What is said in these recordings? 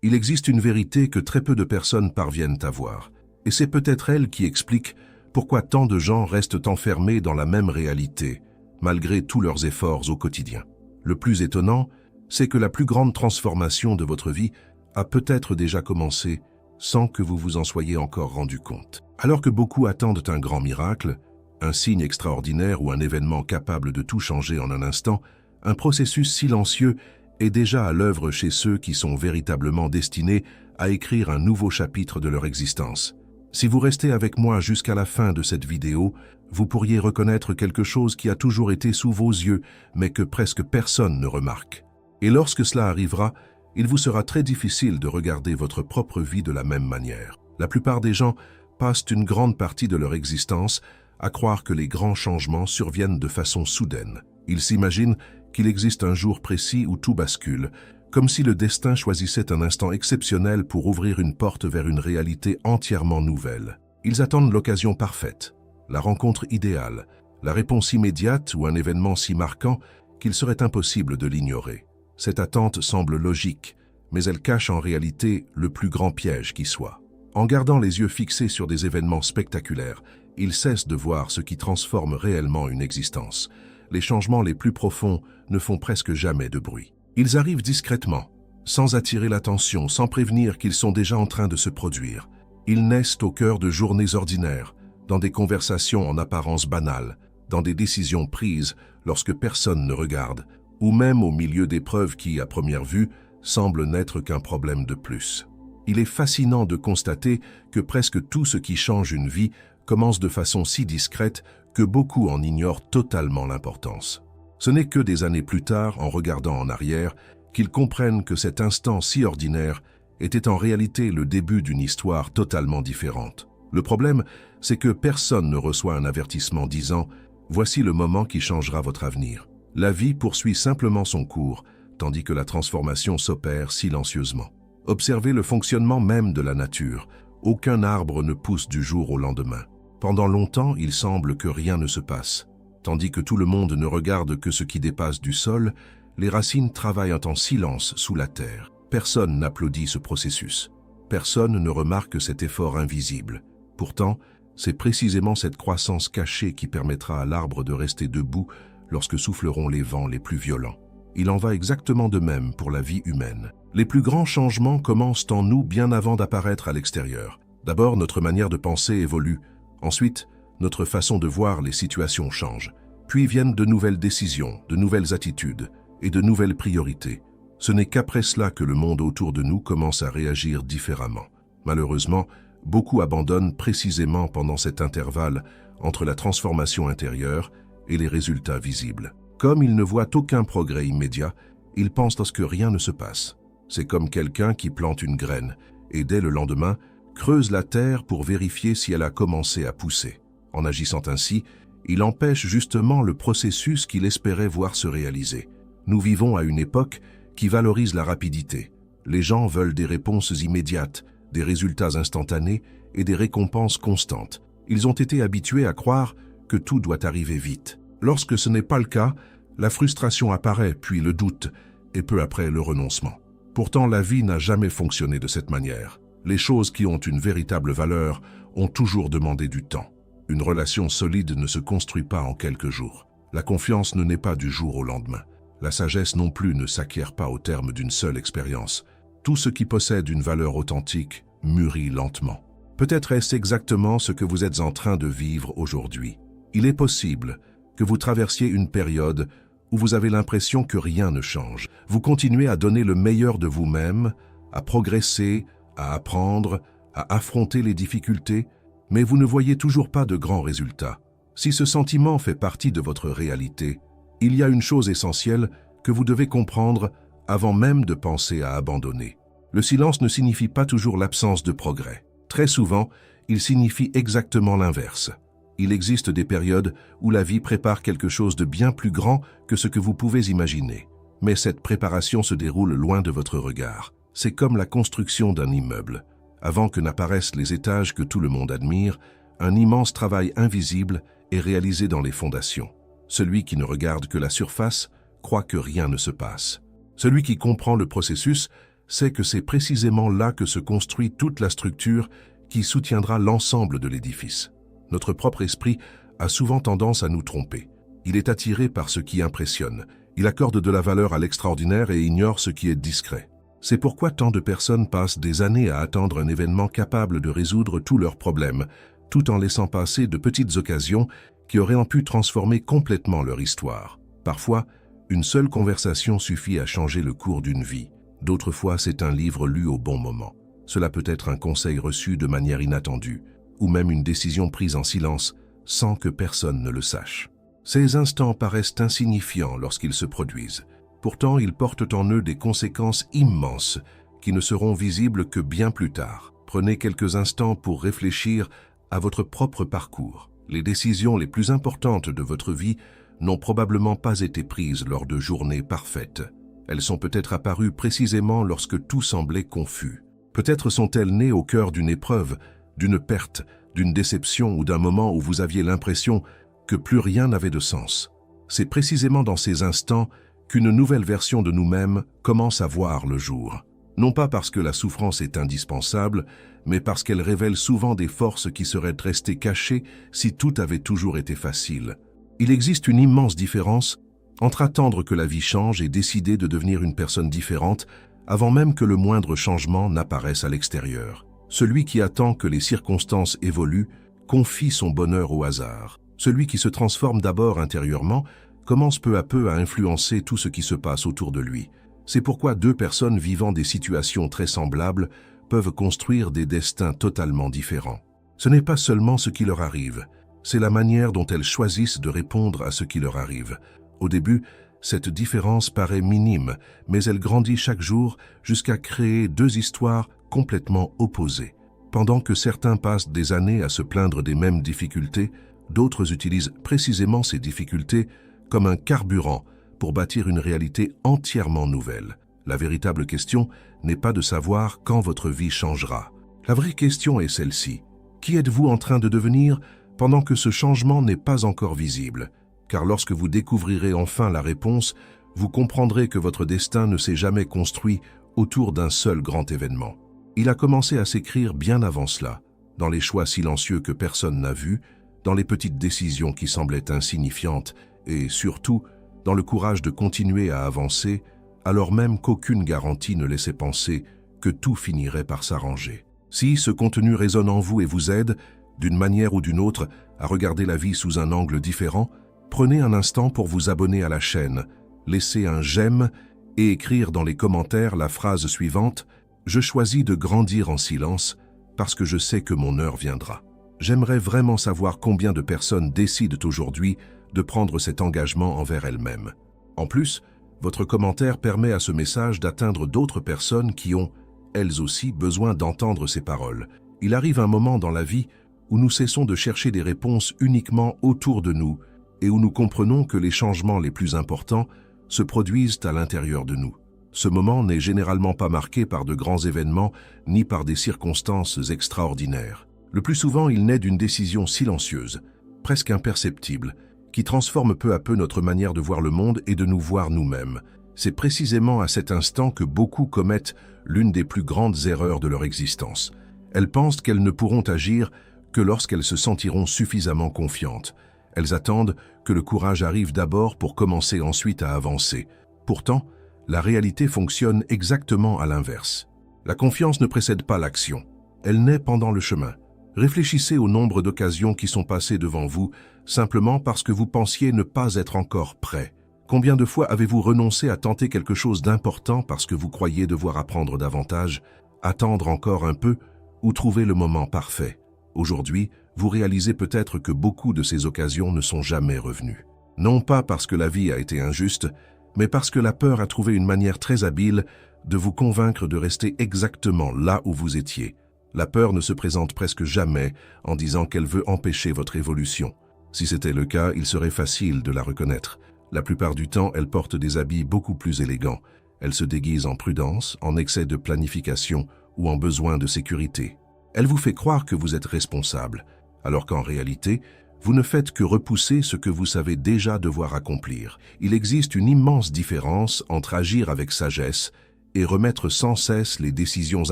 Il existe une vérité que très peu de personnes parviennent à voir, et c'est peut-être elle qui explique pourquoi tant de gens restent enfermés dans la même réalité, malgré tous leurs efforts au quotidien. Le plus étonnant, c'est que la plus grande transformation de votre vie a peut-être déjà commencé sans que vous vous en soyez encore rendu compte. Alors que beaucoup attendent un grand miracle, un signe extraordinaire ou un événement capable de tout changer en un instant, un processus silencieux est déjà à l'œuvre chez ceux qui sont véritablement destinés à écrire un nouveau chapitre de leur existence. Si vous restez avec moi jusqu'à la fin de cette vidéo, vous pourriez reconnaître quelque chose qui a toujours été sous vos yeux, mais que presque personne ne remarque. Et lorsque cela arrivera, il vous sera très difficile de regarder votre propre vie de la même manière. La plupart des gens passent une grande partie de leur existence à croire que les grands changements surviennent de façon soudaine. Ils s'imaginent qu'il existe un jour précis où tout bascule, comme si le destin choisissait un instant exceptionnel pour ouvrir une porte vers une réalité entièrement nouvelle. Ils attendent l'occasion parfaite, la rencontre idéale, la réponse immédiate ou un événement si marquant qu'il serait impossible de l'ignorer. Cette attente semble logique, mais elle cache en réalité le plus grand piège qui soit. En gardant les yeux fixés sur des événements spectaculaires, ils cessent de voir ce qui transforme réellement une existence. Les changements les plus profonds ne font presque jamais de bruit. Ils arrivent discrètement, sans attirer l'attention, sans prévenir qu'ils sont déjà en train de se produire. Ils naissent au cœur de journées ordinaires, dans des conversations en apparence banales, dans des décisions prises lorsque personne ne regarde, ou même au milieu d'épreuves qui, à première vue, semblent n'être qu'un problème de plus. Il est fascinant de constater que presque tout ce qui change une vie commence de façon si discrète que beaucoup en ignorent totalement l'importance. Ce n'est que des années plus tard, en regardant en arrière, qu'ils comprennent que cet instant si ordinaire était en réalité le début d'une histoire totalement différente. Le problème, c'est que personne ne reçoit un avertissement disant « Voici le moment qui changera votre avenir ». La vie poursuit simplement son cours, tandis que la transformation s'opère silencieusement. Observez le fonctionnement même de la nature. Aucun arbre ne pousse du jour au lendemain. Pendant longtemps, il semble que rien ne se passe. Tandis que tout le monde ne regarde que ce qui dépasse du sol, les racines travaillent en silence sous la terre. Personne n'applaudit ce processus. Personne ne remarque cet effort invisible. Pourtant, c'est précisément cette croissance cachée qui permettra à l'arbre de rester debout lorsque souffleront les vents les plus violents. Il en va exactement de même pour la vie humaine. Les plus grands changements commencent en nous bien avant d'apparaître à l'extérieur. D'abord, notre manière de penser évolue. Ensuite, notre façon de voir les situations change. Puis viennent de nouvelles décisions, de nouvelles attitudes et de nouvelles priorités. Ce n'est qu'après cela que le monde autour de nous commence à réagir différemment. Malheureusement, beaucoup abandonnent précisément pendant cet intervalle entre la transformation intérieure et les résultats visibles. Comme ils ne voient aucun progrès immédiat, ils pensent à ce que rien ne se passe. C'est comme quelqu'un qui plante une graine et dès le lendemain, creuse la terre pour vérifier si elle a commencé à pousser. En agissant ainsi, il empêche justement le processus qu'il espérait voir se réaliser. Nous vivons à une époque qui valorise la rapidité. Les gens veulent des réponses immédiates, des résultats instantanés et des récompenses constantes. Ils ont été habitués à croire que tout doit arriver vite. Lorsque ce n'est pas le cas, la frustration apparaît, puis le doute, et peu après le renoncement. Pourtant, la vie n'a jamais fonctionné de cette manière. Les choses qui ont une véritable valeur ont toujours demandé du temps. Une relation solide ne se construit pas en quelques jours. La confiance ne naît pas du jour au lendemain. La sagesse non plus ne s'acquiert pas au terme d'une seule expérience. Tout ce qui possède une valeur authentique mûrit lentement. Peut-être est-ce exactement ce que vous êtes en train de vivre aujourd'hui. Il est possible que vous traversiez une période où vous avez l'impression que rien ne change. Vous continuez à donner le meilleur de vous-même, à progresser, à apprendre, à affronter les difficultés, mais vous ne voyez toujours pas de grands résultats. Si ce sentiment fait partie de votre réalité, il y a une chose essentielle que vous devez comprendre avant même de penser à abandonner. Le silence ne signifie pas toujours l'absence de progrès. Très souvent, il signifie exactement l'inverse. Il existe des périodes où la vie prépare quelque chose de bien plus grand que ce que vous pouvez imaginer. Mais cette préparation se déroule loin de votre regard. C'est comme la construction d'un immeuble. Avant que n'apparaissent les étages que tout le monde admire, un immense travail invisible est réalisé dans les fondations. Celui qui ne regarde que la surface croit que rien ne se passe. Celui qui comprend le processus sait que c'est précisément là que se construit toute la structure qui soutiendra l'ensemble de l'édifice. Notre propre esprit a souvent tendance à nous tromper. Il est attiré par ce qui impressionne. Il accorde de la valeur à l'extraordinaire et ignore ce qui est discret. C'est pourquoi tant de personnes passent des années à attendre un événement capable de résoudre tous leurs problèmes, tout en laissant passer de petites occasions qui auraient pu transformer complètement leur histoire. Parfois, une seule conversation suffit à changer le cours d'une vie. D'autres fois, c'est un livre lu au bon moment. Cela peut être un conseil reçu de manière inattendue, ou même une décision prise en silence, sans que personne ne le sache. Ces instants paraissent insignifiants lorsqu'ils se produisent. Pourtant, ils portent en eux des conséquences immenses qui ne seront visibles que bien plus tard. Prenez quelques instants pour réfléchir à votre propre parcours. Les décisions les plus importantes de votre vie n'ont probablement pas été prises lors de journées parfaites. Elles sont peut-être apparues précisément lorsque tout semblait confus. Peut-être sont-elles nées au cœur d'une épreuve, d'une perte, d'une déception ou d'un moment où vous aviez l'impression que plus rien n'avait de sens. C'est précisément dans ces instants qu'une nouvelle version de nous-mêmes commence à voir le jour. Non pas parce que la souffrance est indispensable, mais parce qu'elle révèle souvent des forces qui seraient restées cachées si tout avait toujours été facile. Il existe une immense différence entre attendre que la vie change et décider de devenir une personne différente avant même que le moindre changement n'apparaisse à l'extérieur. Celui qui attend que les circonstances évoluent confie son bonheur au hasard. Celui qui se transforme d'abord intérieurement commence peu à peu à influencer tout ce qui se passe autour de lui. C'est pourquoi deux personnes vivant des situations très semblables peuvent construire des destins totalement différents. Ce n'est pas seulement ce qui leur arrive, c'est la manière dont elles choisissent de répondre à ce qui leur arrive. Au début, cette différence paraît minime, mais elle grandit chaque jour jusqu'à créer deux histoires complètement opposées. Pendant que certains passent des années à se plaindre des mêmes difficultés, d'autres utilisent précisément ces difficultés comme un carburant pour bâtir une réalité entièrement nouvelle. La véritable question n'est pas de savoir quand votre vie changera. La vraie question est celle-ci. Qui êtes-vous en train de devenir pendant que ce changement n'est pas encore visible? Car lorsque vous découvrirez enfin la réponse, vous comprendrez que votre destin ne s'est jamais construit autour d'un seul grand événement. Il a commencé à s'écrire bien avant cela, dans les choix silencieux que personne n'a vus, dans les petites décisions qui semblaient insignifiantes et, surtout, dans le courage de continuer à avancer, alors même qu'aucune garantie ne laissait penser que tout finirait par s'arranger. Si ce contenu résonne en vous et vous aide, d'une manière ou d'une autre, à regarder la vie sous un angle différent, prenez un instant pour vous abonner à la chaîne, laisser un j'aime et écrire dans les commentaires la phrase suivante « Je choisis de grandir en silence parce que je sais que mon heure viendra ». J'aimerais vraiment savoir combien de personnes décident aujourd'hui de prendre cet engagement envers elles-mêmes. En plus, votre commentaire permet à ce message d'atteindre d'autres personnes qui ont, elles aussi, besoin d'entendre ces paroles. Il arrive un moment dans la vie où nous cessons de chercher des réponses uniquement autour de nous et où nous comprenons que les changements les plus importants se produisent à l'intérieur de nous. Ce moment n'est généralement pas marqué par de grands événements ni par des circonstances extraordinaires. Le plus souvent, il naît d'une décision silencieuse, presque imperceptible, qui transforme peu à peu notre manière de voir le monde et de nous voir nous-mêmes. C'est précisément à cet instant que beaucoup commettent l'une des plus grandes erreurs de leur existence. Elles pensent qu'elles ne pourront agir que lorsqu'elles se sentiront suffisamment confiantes. Elles attendent que le courage arrive d'abord pour commencer ensuite à avancer. Pourtant, la réalité fonctionne exactement à l'inverse. La confiance ne précède pas l'action. Elle naît pendant le chemin. Réfléchissez au nombre d'occasions qui sont passées devant vous simplement parce que vous pensiez ne pas être encore prêt. Combien de fois avez-vous renoncé à tenter quelque chose d'important parce que vous croyiez devoir apprendre davantage, attendre encore un peu ou trouver le moment parfait? Aujourd'hui, vous réalisez peut-être que beaucoup de ces occasions ne sont jamais revenues. Non pas parce que la vie a été injuste, mais parce que la peur a trouvé une manière très habile de vous convaincre de rester exactement là où vous étiez. La peur ne se présente presque jamais en disant qu'elle veut empêcher votre évolution. Si c'était le cas, il serait facile de la reconnaître. La plupart du temps, elle porte des habits beaucoup plus élégants. Elle se déguise en prudence, en excès de planification ou en besoin de sécurité. Elle vous fait croire que vous êtes responsable, alors qu'en réalité, vous ne faites que repousser ce que vous savez déjà devoir accomplir. Il existe une immense différence entre agir avec sagesse et remettre sans cesse les décisions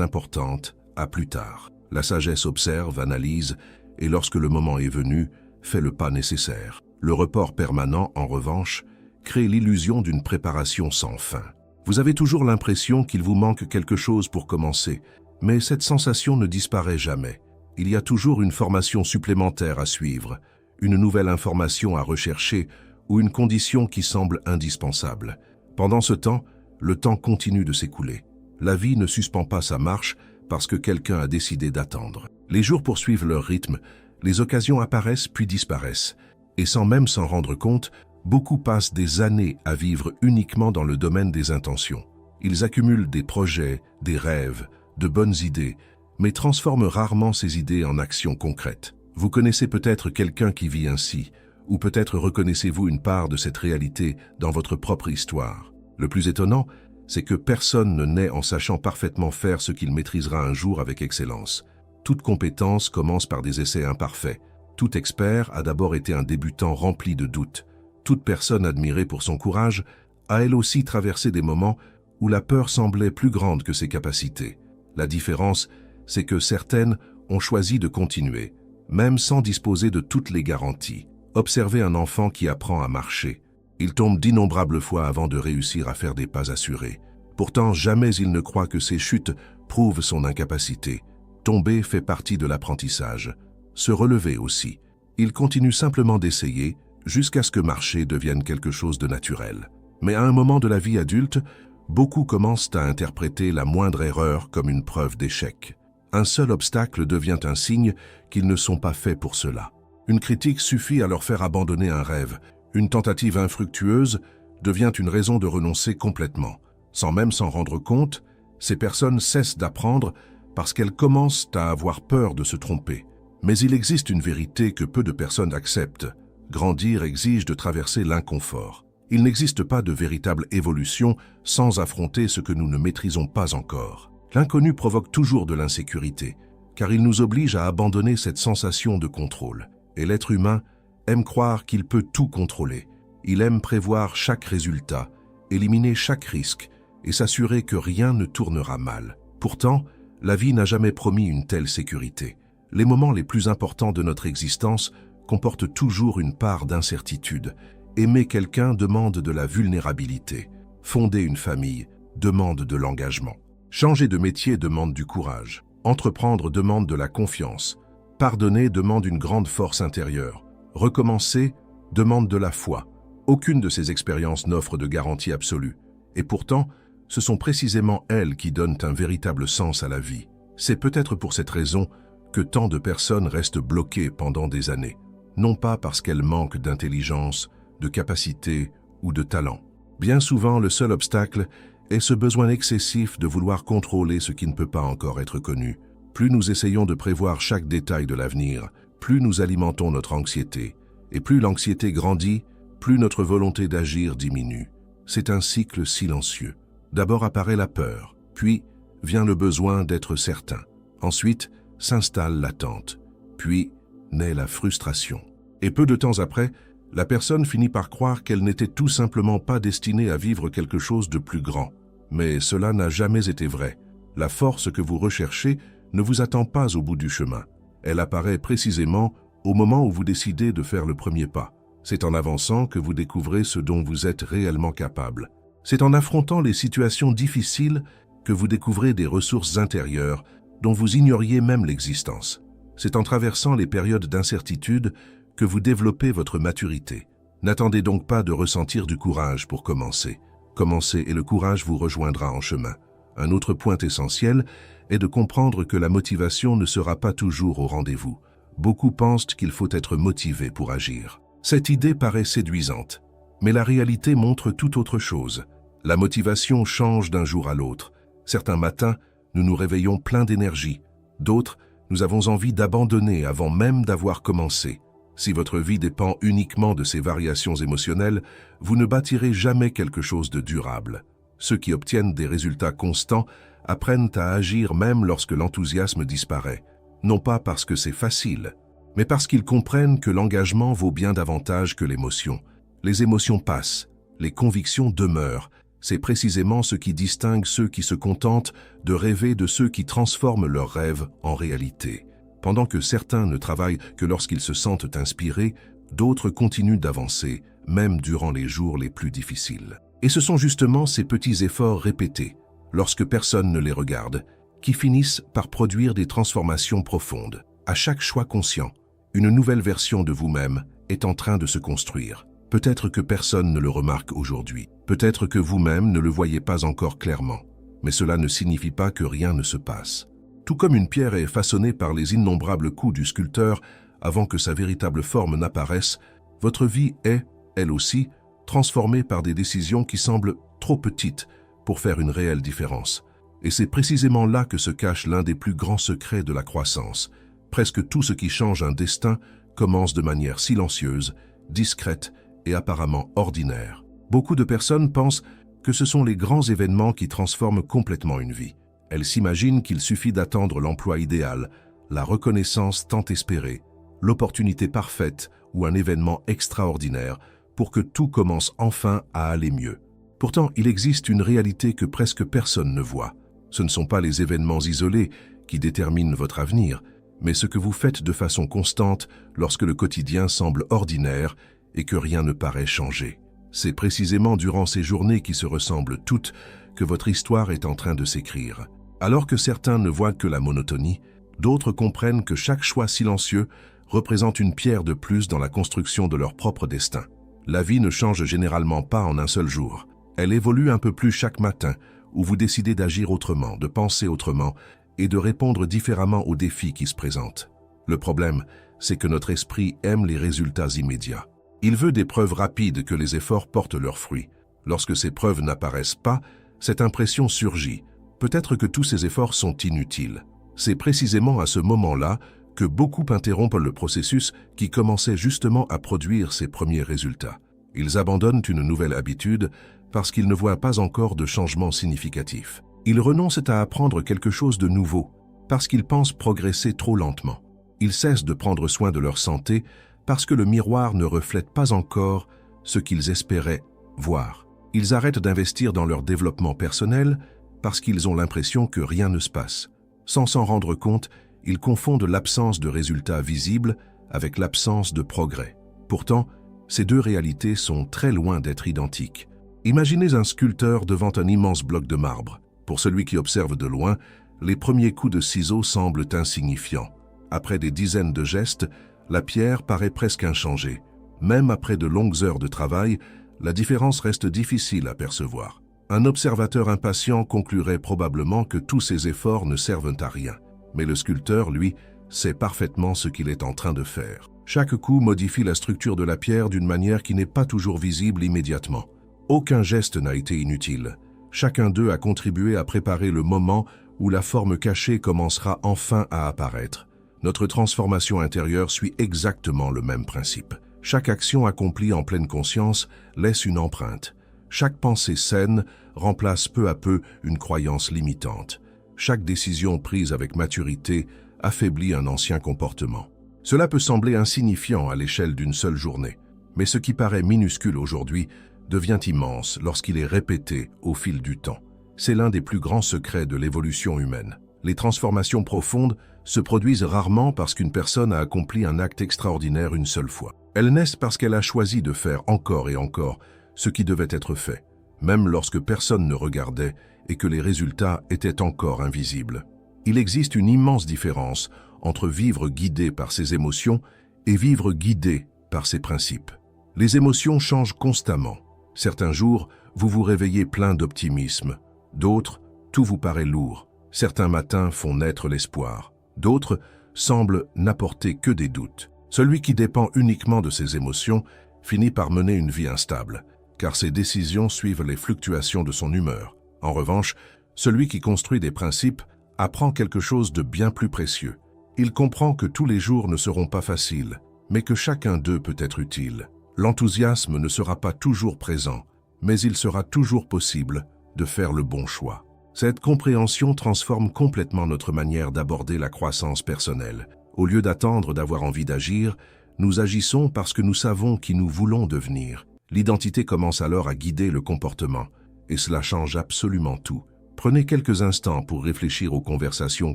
importantes à plus tard. La sagesse observe, analyse, et lorsque le moment est venu, fait le pas nécessaire. Le report permanent, en revanche, crée l'illusion d'une préparation sans fin. Vous avez toujours l'impression qu'il vous manque quelque chose pour commencer, mais cette sensation ne disparaît jamais. Il y a toujours une formation supplémentaire à suivre, une nouvelle information à rechercher ou une condition qui semble indispensable. Pendant ce temps, le temps continue de s'écouler. La vie ne suspend pas sa marche parce que quelqu'un a décidé d'attendre. Les jours poursuivent leur rythme, les occasions apparaissent puis disparaissent, et sans même s'en rendre compte, beaucoup passent des années à vivre uniquement dans le domaine des intentions. Ils accumulent des projets, des rêves, de bonnes idées, mais transforment rarement ces idées en actions concrètes. Vous connaissez peut-être quelqu'un qui vit ainsi, ou peut-être reconnaissez-vous une part de cette réalité dans votre propre histoire. Le plus étonnant, c'est que personne ne naît en sachant parfaitement faire ce qu'il maîtrisera un jour avec excellence. Toute compétence commence par des essais imparfaits. Tout expert a d'abord été un débutant rempli de doutes. Toute personne admirée pour son courage a elle aussi traversé des moments où la peur semblait plus grande que ses capacités. La différence, c'est que certaines ont choisi de continuer, même sans disposer de toutes les garanties. Observez un enfant qui apprend à marcher. Il tombe d'innombrables fois avant de réussir à faire des pas assurés. Pourtant, jamais il ne croit que ces chutes prouvent son incapacité. Tomber fait partie de l'apprentissage. Se relever aussi. Il continue simplement d'essayer jusqu'à ce que marcher devienne quelque chose de naturel. Mais à un moment de la vie adulte, beaucoup commencent à interpréter la moindre erreur comme une preuve d'échec. Un seul obstacle devient un signe qu'ils ne sont pas faits pour cela. Une critique suffit à leur faire abandonner un rêve. Une tentative infructueuse devient une raison de renoncer complètement. Sans même s'en rendre compte, ces personnes cessent d'apprendre parce qu'elles commencent à avoir peur de se tromper. Mais il existe une vérité que peu de personnes acceptent. Grandir exige de traverser l'inconfort. Il n'existe pas de véritable évolution sans affronter ce que nous ne maîtrisons pas encore. L'inconnu provoque toujours de l'insécurité, car il nous oblige à abandonner cette sensation de contrôle. Et l'être humain aime croire qu'il peut tout contrôler. Il aime prévoir chaque résultat, éliminer chaque risque et s'assurer que rien ne tournera mal. Pourtant, la vie n'a jamais promis une telle sécurité. Les moments les plus importants de notre existence comportent toujours une part d'incertitude. Aimer quelqu'un demande de la vulnérabilité. Fonder une famille demande de l'engagement. Changer de métier demande du courage. Entreprendre demande de la confiance. Pardonner demande une grande force intérieure. Recommencer demande de la foi. Aucune de ces expériences n'offre de garantie absolue. Et pourtant, ce sont précisément elles qui donnent un véritable sens à la vie. C'est peut-être pour cette raison que tant de personnes restent bloquées pendant des années. Non pas parce qu'elles manquent d'intelligence, de capacité ou de talent. Bien souvent, le seul obstacle est ce besoin excessif de vouloir contrôler ce qui ne peut pas encore être connu. Plus nous essayons de prévoir chaque détail de l'avenir, plus nous alimentons notre anxiété. Et plus l'anxiété grandit, plus notre volonté d'agir diminue. C'est un cycle silencieux. D'abord apparaît la peur, puis vient le besoin d'être certain. Ensuite s'installe l'attente, puis naît la frustration. Et peu de temps après, la personne finit par croire qu'elle n'était tout simplement pas destinée à vivre quelque chose de plus grand. Mais cela n'a jamais été vrai. La force que vous recherchez ne vous attend pas au bout du chemin. Elle apparaît précisément au moment où vous décidez de faire le premier pas. C'est en avançant que vous découvrez ce dont vous êtes réellement capable. C'est en affrontant les situations difficiles que vous découvrez des ressources intérieures dont vous ignoriez même l'existence. C'est en traversant les périodes d'incertitude que vous développez votre maturité. N'attendez donc pas de ressentir du courage pour commencer. Commencez et le courage vous rejoindra en chemin. Un autre point essentiel est de comprendre que la motivation ne sera pas toujours au rendez-vous. Beaucoup pensent qu'il faut être motivé pour agir. Cette idée paraît séduisante, mais la réalité montre tout autre chose. La motivation change d'un jour à l'autre. Certains matins, nous nous réveillons pleins d'énergie. D'autres, nous avons envie d'abandonner avant même d'avoir commencé. Si votre vie dépend uniquement de ces variations émotionnelles, vous ne bâtirez jamais quelque chose de durable. Ceux qui obtiennent des résultats constants apprennent à agir même lorsque l'enthousiasme disparaît. Non pas parce que c'est facile, mais parce qu'ils comprennent que l'engagement vaut bien davantage que l'émotion. Les émotions passent, les convictions demeurent, C'est précisément ce qui distingue ceux qui se contentent de rêver de ceux qui transforment leurs rêves en réalité. Pendant que certains ne travaillent que lorsqu'ils se sentent inspirés, d'autres continuent d'avancer, même durant les jours les plus difficiles. Et ce sont justement ces petits efforts répétés, lorsque personne ne les regarde, qui finissent par produire des transformations profondes. À chaque choix conscient, une nouvelle version de vous-même est en train de se construire. Peut-être que personne ne le remarque aujourd'hui. Peut-être que vous-même ne le voyez pas encore clairement. Mais cela ne signifie pas que rien ne se passe. Tout comme une pierre est façonnée par les innombrables coups du sculpteur avant que sa véritable forme n'apparaisse, votre vie est, elle aussi, transformée par des décisions qui semblent trop petites pour faire une réelle différence. Et c'est précisément là que se cache l'un des plus grands secrets de la croissance. Presque tout ce qui change un destin commence de manière silencieuse, discrète et apparemment ordinaire. Beaucoup de personnes pensent que ce sont les grands événements qui transforment complètement une vie. Elles s'imaginent qu'il suffit d'attendre l'emploi idéal, la reconnaissance tant espérée, l'opportunité parfaite ou un événement extraordinaire pour que tout commence enfin à aller mieux. Pourtant, il existe une réalité que presque personne ne voit. Ce ne sont pas les événements isolés qui déterminent votre avenir, mais ce que vous faites de façon constante lorsque le quotidien semble ordinaire et que rien ne paraît changer. C'est précisément durant ces journées qui se ressemblent toutes que votre histoire est en train de s'écrire. Alors que certains ne voient que la monotonie, d'autres comprennent que chaque choix silencieux représente une pierre de plus dans la construction de leur propre destin. La vie ne change généralement pas en un seul jour. Elle évolue un peu plus chaque matin, où vous décidez d'agir autrement, de penser autrement et de répondre différemment aux défis qui se présentent. Le problème, c'est que notre esprit aime les résultats immédiats. Il veut des preuves rapides que les efforts portent leurs fruits. Lorsque ces preuves n'apparaissent pas, cette impression surgit. Peut-être que tous ces efforts sont inutiles. C'est précisément à ce moment-là que beaucoup interrompent le processus qui commençait justement à produire ses premiers résultats. Ils abandonnent une nouvelle habitude parce qu'ils ne voient pas encore de changement significatif. Ils renoncent à apprendre quelque chose de nouveau parce qu'ils pensent progresser trop lentement. Ils cessent de prendre soin de leur santé parce que le miroir ne reflète pas encore ce qu'ils espéraient voir. Ils arrêtent d'investir dans leur développement personnel parce qu'ils ont l'impression que rien ne se passe. Sans s'en rendre compte, ils confondent l'absence de résultats visibles avec l'absence de progrès. Pourtant, ces deux réalités sont très loin d'être identiques. Imaginez un sculpteur devant un immense bloc de marbre. Pour celui qui observe de loin, les premiers coups de ciseaux semblent insignifiants. Après des dizaines de gestes, la pierre paraît presque inchangée. Même après de longues heures de travail, la différence reste difficile à percevoir. Un observateur impatient conclurait probablement que tous ces efforts ne servent à rien. Mais le sculpteur, lui, sait parfaitement ce qu'il est en train de faire. Chaque coup modifie la structure de la pierre d'une manière qui n'est pas toujours visible immédiatement. Aucun geste n'a été inutile. Chacun d'eux a contribué à préparer le moment où la forme cachée commencera enfin à apparaître. Notre transformation intérieure suit exactement le même principe. Chaque action accomplie en pleine conscience laisse une empreinte. Chaque pensée saine remplace peu à peu une croyance limitante. Chaque décision prise avec maturité affaiblit un ancien comportement. Cela peut sembler insignifiant à l'échelle d'une seule journée, mais ce qui paraît minuscule aujourd'hui devient immense lorsqu'il est répété au fil du temps. C'est l'un des plus grands secrets de l'évolution humaine. Les transformations profondes se produisent rarement parce qu'une personne a accompli un acte extraordinaire une seule fois. Elles naissent parce qu'elle a choisi de faire encore et encore ce qui devait être fait, même lorsque personne ne regardait et que les résultats étaient encore invisibles. Il existe une immense différence entre vivre guidé par ses émotions et vivre guidé par ses principes. Les émotions changent constamment. Certains jours, vous vous réveillez plein d'optimisme. D'autres, tout vous paraît lourd. Certains matins font naître l'espoir. D'autres semblent n'apporter que des doutes. Celui qui dépend uniquement de ses émotions finit par mener une vie instable, car ses décisions suivent les fluctuations de son humeur. En revanche, celui qui construit des principes apprend quelque chose de bien plus précieux. Il comprend que tous les jours ne seront pas faciles, mais que chacun d'eux peut être utile. L'enthousiasme ne sera pas toujours présent, mais il sera toujours possible de faire le bon choix. Cette compréhension transforme complètement notre manière d'aborder la croissance personnelle. Au lieu d'attendre d'avoir envie d'agir, nous agissons parce que nous savons qui nous voulons devenir. L'identité commence alors à guider le comportement, et cela change absolument tout. Prenez quelques instants pour réfléchir aux conversations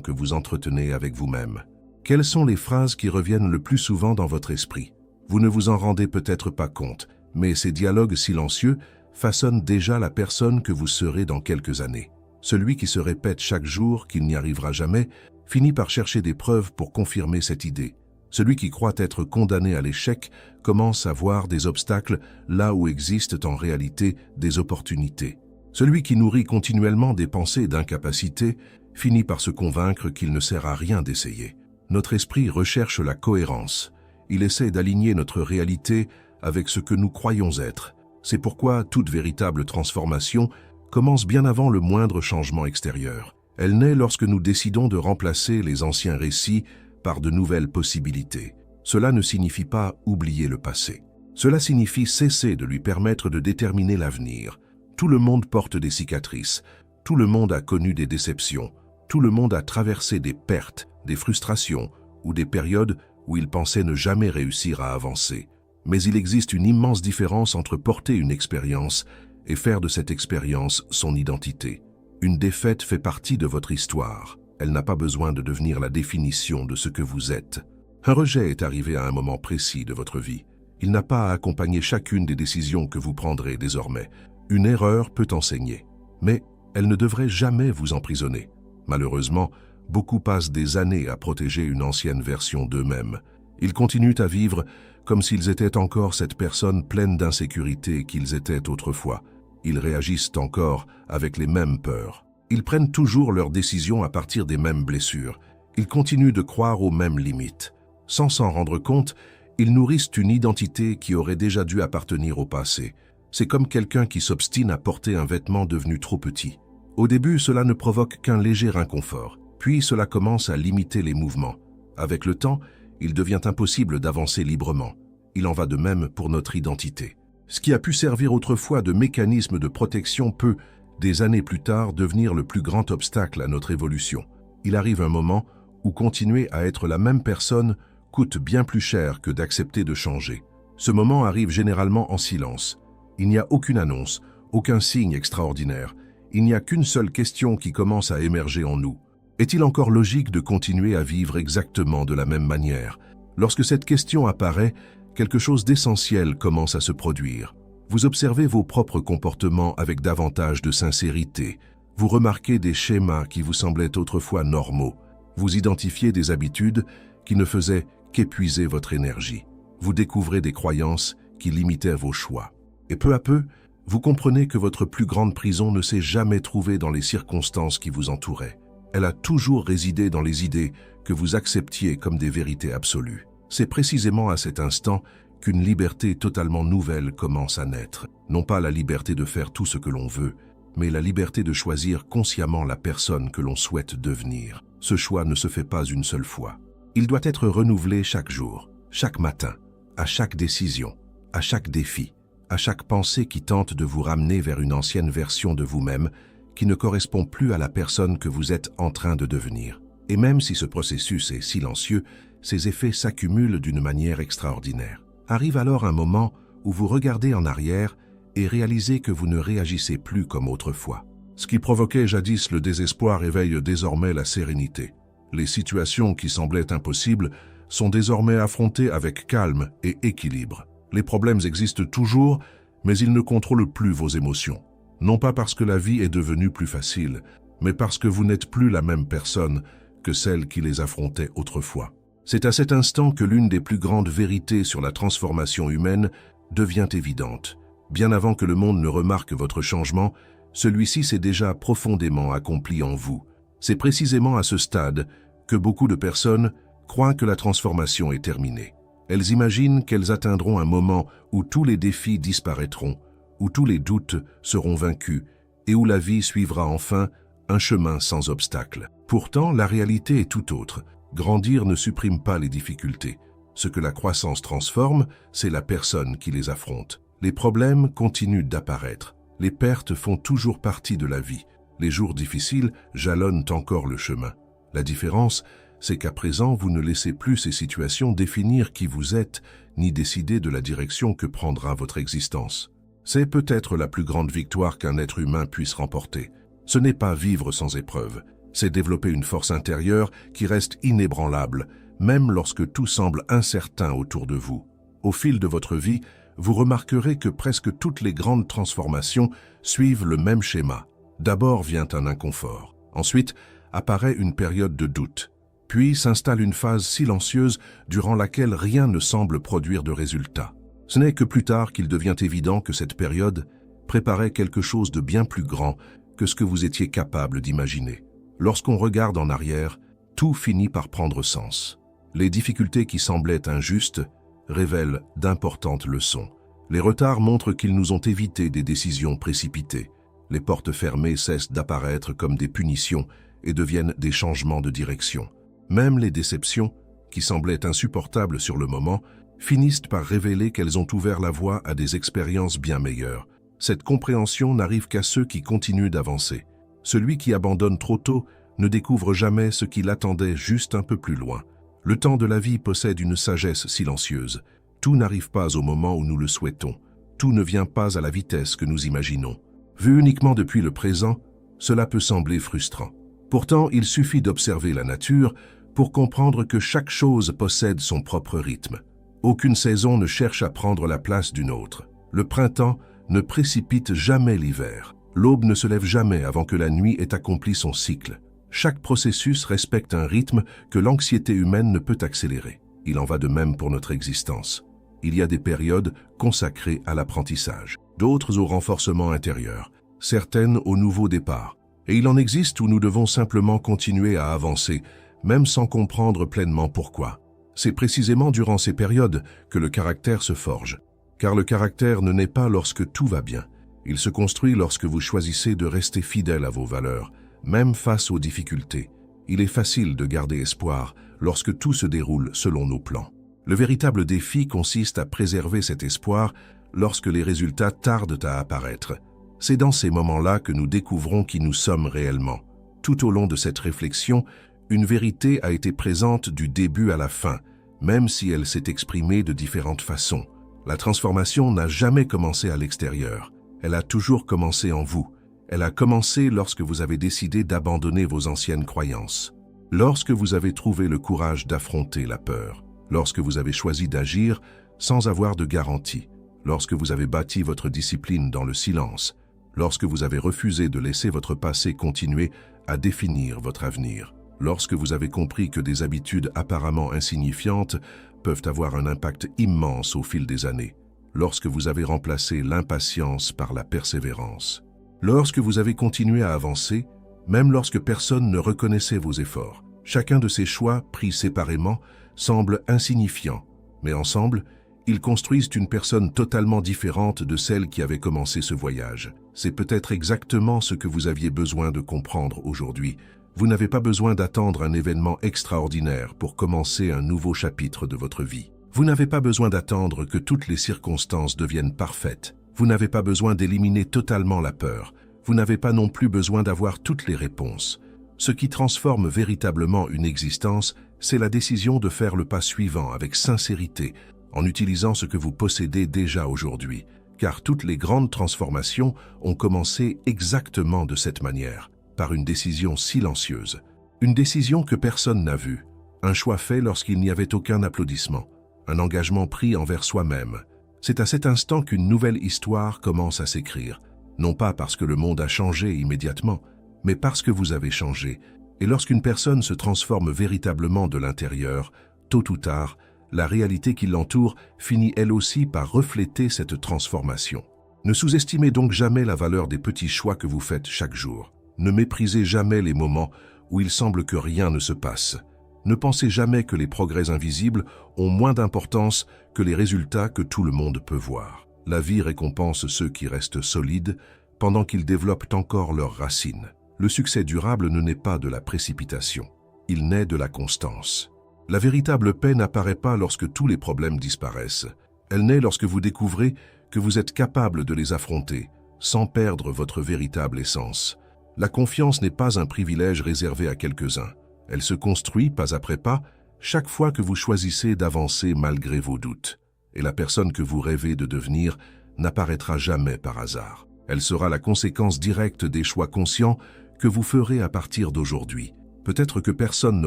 que vous entretenez avec vous-même. Quelles sont les phrases qui reviennent le plus souvent dans votre esprit? Vous ne vous en rendez peut-être pas compte, mais ces dialogues silencieux façonnent déjà la personne que vous serez dans quelques années. Celui qui se répète chaque jour qu'il n'y arrivera jamais finit par chercher des preuves pour confirmer cette idée. Celui qui croit être condamné à l'échec commence à voir des obstacles là où existent en réalité des opportunités. Celui qui nourrit continuellement des pensées d'incapacité finit par se convaincre qu'il ne sert à rien d'essayer. Notre esprit recherche la cohérence. Il essaie d'aligner notre réalité avec ce que nous croyons être. C'est pourquoi toute véritable transformation commence bien avant le moindre changement extérieur. Elle naît lorsque nous décidons de remplacer les anciens récits par de nouvelles possibilités. Cela ne signifie pas oublier le passé. Cela signifie cesser de lui permettre de déterminer l'avenir. Tout le monde porte des cicatrices. Tout le monde a connu des déceptions. Tout le monde a traversé des pertes, des frustrations ou des périodes où il pensait ne jamais réussir à avancer. Mais il existe une immense différence entre porter une expérience et faire de cette expérience son identité. Une défaite fait partie de votre histoire. Elle n'a pas besoin de devenir la définition de ce que vous êtes. Un rejet est arrivé à un moment précis de votre vie. Il n'a pas à accompagner chacune des décisions que vous prendrez désormais. Une erreur peut enseigner, mais elle ne devrait jamais vous emprisonner. Malheureusement, beaucoup passent des années à protéger une ancienne version d'eux-mêmes. Ils continuent à vivre comme s'ils étaient encore cette personne pleine d'insécurité qu'ils étaient autrefois. Ils réagissent encore avec les mêmes peurs. Ils prennent toujours leurs décisions à partir des mêmes blessures. Ils continuent de croire aux mêmes limites. Sans s'en rendre compte, ils nourrissent une identité qui aurait déjà dû appartenir au passé. C'est comme quelqu'un qui s'obstine à porter un vêtement devenu trop petit. Au début, cela ne provoque qu'un léger inconfort. Puis cela commence à limiter les mouvements. Avec le temps, il devient impossible d'avancer librement. Il en va de même pour notre identité. Ce qui a pu servir autrefois de mécanisme de protection peut, des années plus tard, devenir le plus grand obstacle à notre évolution. Il arrive un moment où continuer à être la même personne coûte bien plus cher que d'accepter de changer. Ce moment arrive généralement en silence. Il n'y a aucune annonce, aucun signe extraordinaire. Il n'y a qu'une seule question qui commence à émerger en nous. Est-il encore logique de continuer à vivre exactement de la même manière? Lorsque cette question apparaît, quelque chose d'essentiel commence à se produire. Vous observez vos propres comportements avec davantage de sincérité. Vous remarquez des schémas qui vous semblaient autrefois normaux. Vous identifiez des habitudes qui ne faisaient qu'épuiser votre énergie. Vous découvrez des croyances qui limitaient vos choix. Et peu à peu, vous comprenez que votre plus grande prison ne s'est jamais trouvée dans les circonstances qui vous entouraient. Elle a toujours résidé dans les idées que vous acceptiez comme des vérités absolues. C'est précisément à cet instant qu'une liberté totalement nouvelle commence à naître. Non pas la liberté de faire tout ce que l'on veut, mais la liberté de choisir consciemment la personne que l'on souhaite devenir. Ce choix ne se fait pas une seule fois. Il doit être renouvelé chaque jour, chaque matin, à chaque décision, à chaque défi, à chaque pensée qui tente de vous ramener vers une ancienne version de vous-même qui ne correspond plus à la personne que vous êtes en train de devenir. Et même si ce processus est silencieux, ses effets s'accumulent d'une manière extraordinaire. Arrive alors un moment où vous regardez en arrière et réalisez que vous ne réagissez plus comme autrefois. Ce qui provoquait jadis le désespoir éveille désormais la sérénité. Les situations qui semblaient impossibles sont désormais affrontées avec calme et équilibre. Les problèmes existent toujours, mais ils ne contrôlent plus vos émotions. Non pas parce que la vie est devenue plus facile, mais parce que vous n'êtes plus la même personne que celle qui les affrontait autrefois. C'est à cet instant que l'une des plus grandes vérités sur la transformation humaine devient évidente. Bien avant que le monde ne remarque votre changement, celui-ci s'est déjà profondément accompli en vous. C'est précisément à ce stade que beaucoup de personnes croient que la transformation est terminée. Elles imaginent qu'elles atteindront un moment où tous les défis disparaîtront, où tous les doutes seront vaincus et où la vie suivra enfin un chemin sans obstacle. Pourtant, la réalité est tout autre. Grandir ne supprime pas les difficultés. Ce que la croissance transforme, c'est la personne qui les affronte. Les problèmes continuent d'apparaître. Les pertes font toujours partie de la vie. Les jours difficiles jalonnent encore le chemin. La différence, c'est qu'à présent, vous ne laissez plus ces situations définir qui vous êtes, ni décider de la direction que prendra votre existence. C'est peut-être la plus grande victoire qu'un être humain puisse remporter. Ce n'est pas vivre sans épreuve, c'est développer une force intérieure qui reste inébranlable, même lorsque tout semble incertain autour de vous. Au fil de votre vie, vous remarquerez que presque toutes les grandes transformations suivent le même schéma. D'abord vient un inconfort. Ensuite, apparaît une période de doute. Puis s'installe une phase silencieuse durant laquelle rien ne semble produire de résultat. Ce n'est que plus tard qu'il devient évident que cette période préparait quelque chose de bien plus grand que ce que vous étiez capable d'imaginer. Lorsqu'on regarde en arrière, tout finit par prendre sens. Les difficultés qui semblaient injustes révèlent d'importantes leçons. Les retards montrent qu'ils nous ont évité des décisions précipitées. Les portes fermées cessent d'apparaître comme des punitions et deviennent des changements de direction. Même les déceptions, qui semblaient insupportables sur le moment, finissent par révéler qu'elles ont ouvert la voie à des expériences bien meilleures. Cette compréhension n'arrive qu'à ceux qui continuent d'avancer. Celui qui abandonne trop tôt ne découvre jamais ce qui l'attendait juste un peu plus loin. Le temps de la vie possède une sagesse silencieuse. Tout n'arrive pas au moment où nous le souhaitons. Tout ne vient pas à la vitesse que nous imaginons. Vu uniquement depuis le présent, cela peut sembler frustrant. Pourtant, il suffit d'observer la nature pour comprendre que chaque chose possède son propre rythme. Aucune saison ne cherche à prendre la place d'une autre. Le printemps ne précipite jamais l'hiver. L'aube ne se lève jamais avant que la nuit ait accompli son cycle. Chaque processus respecte un rythme que l'anxiété humaine ne peut accélérer. Il en va de même pour notre existence. Il y a des périodes consacrées à l'apprentissage, d'autres au renforcement intérieur, certaines au nouveau départ. Et il en existe où nous devons simplement continuer à avancer, même sans comprendre pleinement pourquoi. C'est précisément durant ces périodes que le caractère se forge. Car le caractère ne naît pas lorsque tout va bien. Il se construit lorsque vous choisissez de rester fidèle à vos valeurs, même face aux difficultés. Il est facile de garder espoir lorsque tout se déroule selon nos plans. Le véritable défi consiste à préserver cet espoir lorsque les résultats tardent à apparaître. C'est dans ces moments-là que nous découvrons qui nous sommes réellement. Tout au long de cette réflexion, une vérité a été présente du début à la fin, même si elle s'est exprimée de différentes façons. La transformation n'a jamais commencé à l'extérieur. Elle a toujours commencé en vous. Elle a commencé lorsque vous avez décidé d'abandonner vos anciennes croyances. Lorsque vous avez trouvé le courage d'affronter la peur. Lorsque vous avez choisi d'agir sans avoir de garantie. Lorsque vous avez bâti votre discipline dans le silence. Lorsque vous avez refusé de laisser votre passé continuer à définir votre avenir. Lorsque vous avez compris que des habitudes apparemment insignifiantes peuvent avoir un impact immense au fil des années. Lorsque vous avez remplacé l'impatience par la persévérance. Lorsque vous avez continué à avancer, même lorsque personne ne reconnaissait vos efforts. Chacun de ces choix, pris séparément, semble insignifiant, mais ensemble, ils construisent une personne totalement différente de celle qui avait commencé ce voyage. C'est peut-être exactement ce que vous aviez besoin de comprendre aujourd'hui. Vous n'avez pas besoin d'attendre un événement extraordinaire pour commencer un nouveau chapitre de votre vie. Vous n'avez pas besoin d'attendre que toutes les circonstances deviennent parfaites. Vous n'avez pas besoin d'éliminer totalement la peur. Vous n'avez pas non plus besoin d'avoir toutes les réponses. Ce qui transforme véritablement une existence, c'est la décision de faire le pas suivant avec sincérité, en utilisant ce que vous possédez déjà aujourd'hui. Car toutes les grandes transformations ont commencé exactement de cette manière, par une décision silencieuse. Une décision que personne n'a vue. Un choix fait lorsqu'il n'y avait aucun applaudissement. Un engagement pris envers soi-même. C'est à cet instant qu'une nouvelle histoire commence à s'écrire. Non pas parce que le monde a changé immédiatement, mais parce que vous avez changé. Et lorsqu'une personne se transforme véritablement de l'intérieur, tôt ou tard, la réalité qui l'entoure finit elle aussi par refléter cette transformation. Ne sous-estimez donc jamais la valeur des petits choix que vous faites chaque jour. Ne méprisez jamais les moments où il semble que rien ne se passe. Ne pensez jamais que les progrès invisibles ont moins d'importance que les résultats que tout le monde peut voir. La vie récompense ceux qui restent solides pendant qu'ils développent encore leurs racines. Le succès durable ne naît pas de la précipitation. Il naît de la constance. La véritable paix n'apparaît pas lorsque tous les problèmes disparaissent. Elle naît lorsque vous découvrez que vous êtes capable de les affronter, sans perdre votre véritable essence. La confiance n'est pas un privilège réservé à quelques-uns. Elle se construit pas après pas, chaque fois que vous choisissez d'avancer malgré vos doutes. Et la personne que vous rêvez de devenir n'apparaîtra jamais par hasard. Elle sera la conséquence directe des choix conscients que vous ferez à partir d'aujourd'hui. Peut-être que personne ne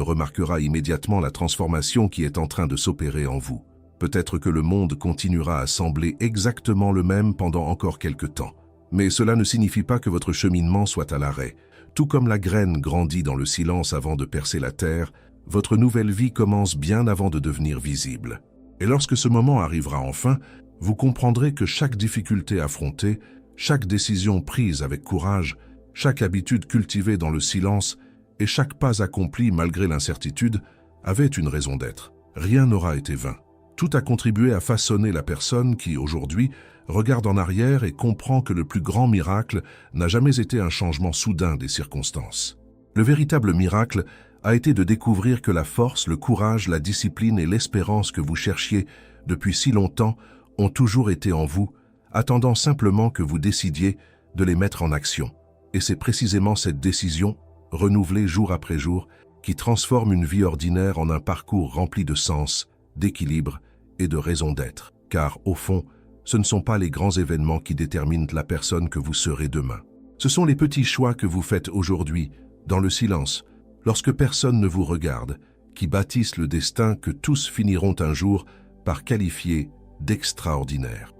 remarquera immédiatement la transformation qui est en train de s'opérer en vous. Peut-être que le monde continuera à sembler exactement le même pendant encore quelque temps. Mais cela ne signifie pas que votre cheminement soit à l'arrêt. Tout comme la graine grandit dans le silence avant de percer la terre, votre nouvelle vie commence bien avant de devenir visible. Et lorsque ce moment arrivera enfin, vous comprendrez que chaque difficulté affrontée, chaque décision prise avec courage, chaque habitude cultivée dans le silence et chaque pas accompli malgré l'incertitude avait une raison d'être. Rien n'aura été vain. Tout a contribué à façonner la personne qui, aujourd'hui, regarde en arrière et comprend que le plus grand miracle n'a jamais été un changement soudain des circonstances. Le véritable miracle a été de découvrir que la force, le courage, la discipline et l'espérance que vous cherchiez depuis si longtemps ont toujours été en vous, attendant simplement que vous décidiez de les mettre en action. Et c'est précisément cette décision, renouvelée jour après jour, qui transforme une vie ordinaire en un parcours rempli de sens, d'équilibre et de raison d'être. Car, au fond, ce ne sont pas les grands événements qui déterminent la personne que vous serez demain. Ce sont les petits choix que vous faites aujourd'hui, dans le silence, lorsque personne ne vous regarde, qui bâtissent le destin que tous finiront un jour par qualifier d'extraordinaire.